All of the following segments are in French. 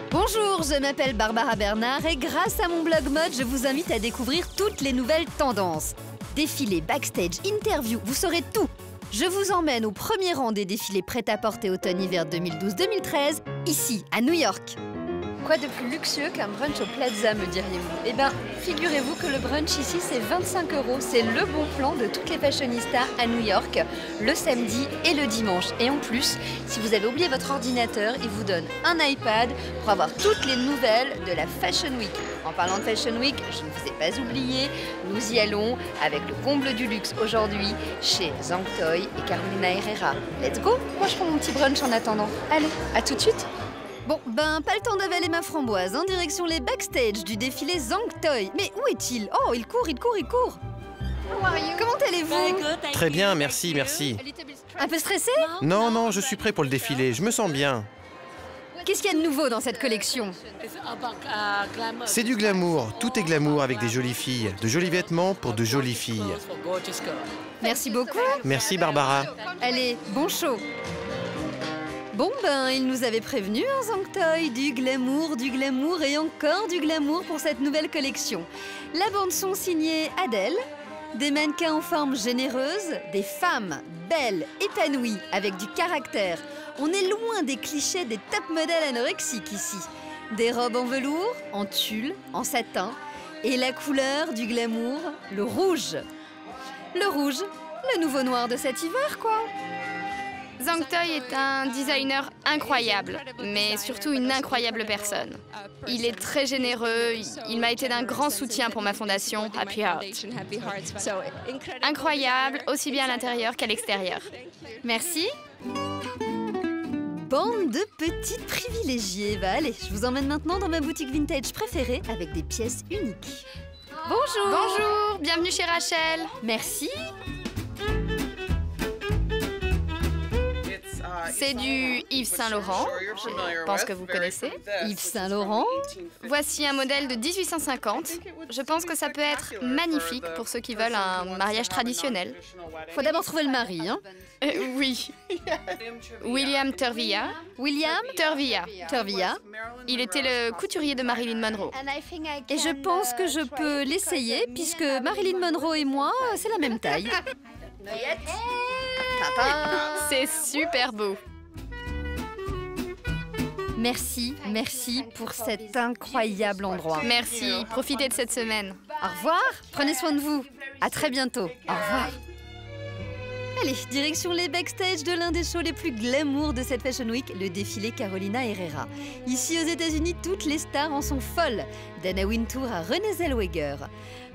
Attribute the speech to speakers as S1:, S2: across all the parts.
S1: Bonjour, je m'appelle Barbara Bernard et grâce à mon blog mode, je vous invite à découvrir toutes les nouvelles tendances. Défilés, backstage, interviews, vous saurez tout. Je vous emmène au premier rang des défilés prêt-à-porter automne-hiver 2012-2013, ici, à New York. Quoi de plus luxueux qu'un brunch au Plaza, me diriez-vous? Eh bien, figurez-vous que le brunch ici, c'est 25 €. C'est le bon plan de toutes les fashionistas à New York, le samedi et le dimanche. Et en plus, si vous avez oublié votre ordinateur, ils vous donnent un iPad pour avoir toutes les nouvelles de la Fashion Week. En parlant de Fashion Week, je ne vous ai pas oublié, nous y allons avec le comble du luxe aujourd'hui chez Zang Toy et Carolina Herrera. Let's go! Moi, je prends mon petit brunch en attendant. Allez, à tout de suite! Bon, ben, pas le temps d'avaler ma framboise, en direction les backstage du défilé Zang Toy. Mais où est-il? Oh, il court! Comment allez-vous?
S2: Très bien, merci.
S1: Un peu stressé?
S2: Non, je suis prêt pour le défilé, je me sens bien.
S1: Qu'est-ce qu'il y a de nouveau dans cette collection?
S2: C'est du glamour, tout est glamour avec des jolies filles, de jolis vêtements pour de jolies filles.
S1: Merci beaucoup.
S2: Merci Barbara.
S1: Allez, bon show. Bon ben, il nous avait prévenu, hein, Zang Toy, du glamour et encore du glamour pour cette nouvelle collection. La bande-son signée Adele, des mannequins en forme généreuse, des femmes belles, épanouies, avec du caractère. On est loin des clichés des top modèles anorexiques ici. Des robes en velours, en tulle, en satin, et la couleur du glamour, le rouge. Le rouge, le nouveau noir de cet hiver, quoi.
S3: Zang Toy est un designer incroyable, mais surtout une incroyable personne. Il est très généreux, il m'a été d'un grand soutien pour ma fondation Happy Heart. Incroyable, aussi bien à l'intérieur qu'à l'extérieur.
S1: Merci. Bande de petites privilégiées. Bah allez, je vous emmène maintenant dans ma boutique vintage préférée avec des pièces uniques. Bonjour.
S3: Bonjour, bienvenue chez Rachel.
S1: Merci.
S3: C'est du Yves Saint Laurent, je pense que vous connaissez.
S1: Yves Saint Laurent.
S3: Voici un modèle de 1850. Je pense que ça peut être magnifique pour ceux qui veulent un mariage traditionnel.
S1: Faut d'abord trouver le mari, hein.
S3: Oui. William Turvilla.
S1: William
S3: Turvilla. Il était le couturier de Marilyn Monroe.
S1: Et je pense que je peux l'essayer puisque Marilyn Monroe et moi, c'est la même taille.
S3: C'est super beau.
S1: Merci pour cet incroyable endroit.
S3: Merci, profitez de cette semaine.
S1: Au revoir, prenez soin de vous. À très bientôt. Au revoir. Allez, direction les backstage de l'un des shows les plus glamour de cette Fashion Week, le défilé Carolina Herrera. Ici aux États-Unis, toutes les stars en sont folles. d'Anna Wintour à Renée Zellweger.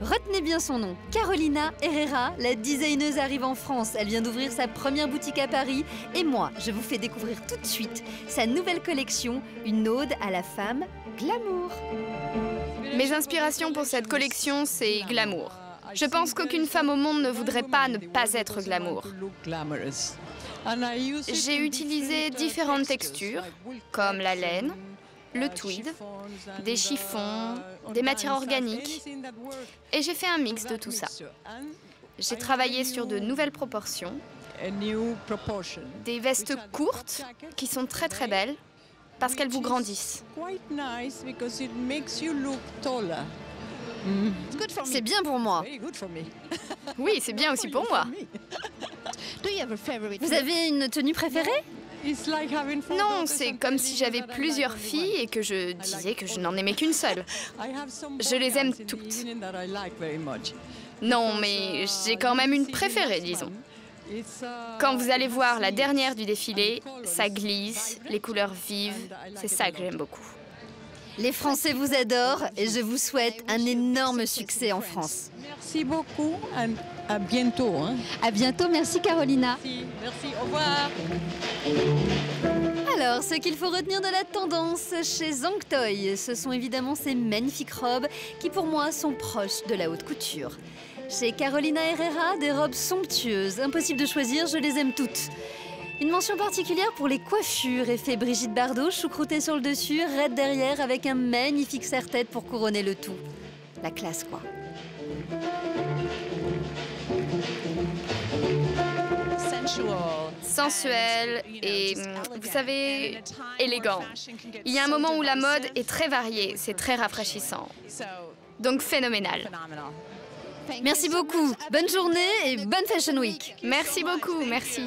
S1: Retenez bien son nom, Carolina Herrera, la designeuse arrive en France. Elle vient d'ouvrir sa première boutique à Paris. Et moi, je vous fais découvrir tout de suite sa nouvelle collection, une ode à la femme glamour.
S3: Mes inspirations pour cette collection, c'est glamour. Je pense qu'aucune femme au monde ne voudrait pas ne pas être glamour. J'ai utilisé différentes textures, comme la laine, le tweed, des chiffons, des matières organiques, et j'ai fait un mix de tout ça. J'ai travaillé sur de nouvelles proportions, des vestes courtes qui sont très très belles parce qu'elles vous grandissent.
S1: C'est bien pour moi.
S3: Oui, c'est bien aussi pour moi.
S1: Vous avez une tenue préférée?
S3: Non, c'est comme si j'avais plusieurs filles et que je disais que je n'en aimais qu'une seule. Je les aime toutes. Non, mais j'ai quand même une préférée, disons. Quand vous allez voir la dernière du défilé, ça glisse, les couleurs vives, c'est ça que j'aime beaucoup.
S1: Les Français vous adorent et je vous souhaite un énorme succès en France.
S4: Merci beaucoup, à bientôt.
S1: À bientôt, merci Carolina.
S4: Merci, au revoir.
S1: Alors, ce qu'il faut retenir de la tendance chez Zang Toy, ce sont évidemment ces magnifiques robes qui pour moi sont proches de la haute couture. Chez Carolina Herrera, des robes somptueuses, impossible de choisir, je les aime toutes. Une mention particulière pour les coiffures, effet Brigitte Bardot, choucroutée sur le dessus, raide derrière avec un magnifique serre-tête pour couronner le tout. La classe, quoi.
S3: sensuel et, vous savez, élégant. Il y a un moment où la mode est très variée, c'est très rafraîchissant. Donc phénoménal.
S1: Merci beaucoup. Bonne journée et bonne Fashion Week.
S3: Merci beaucoup, merci.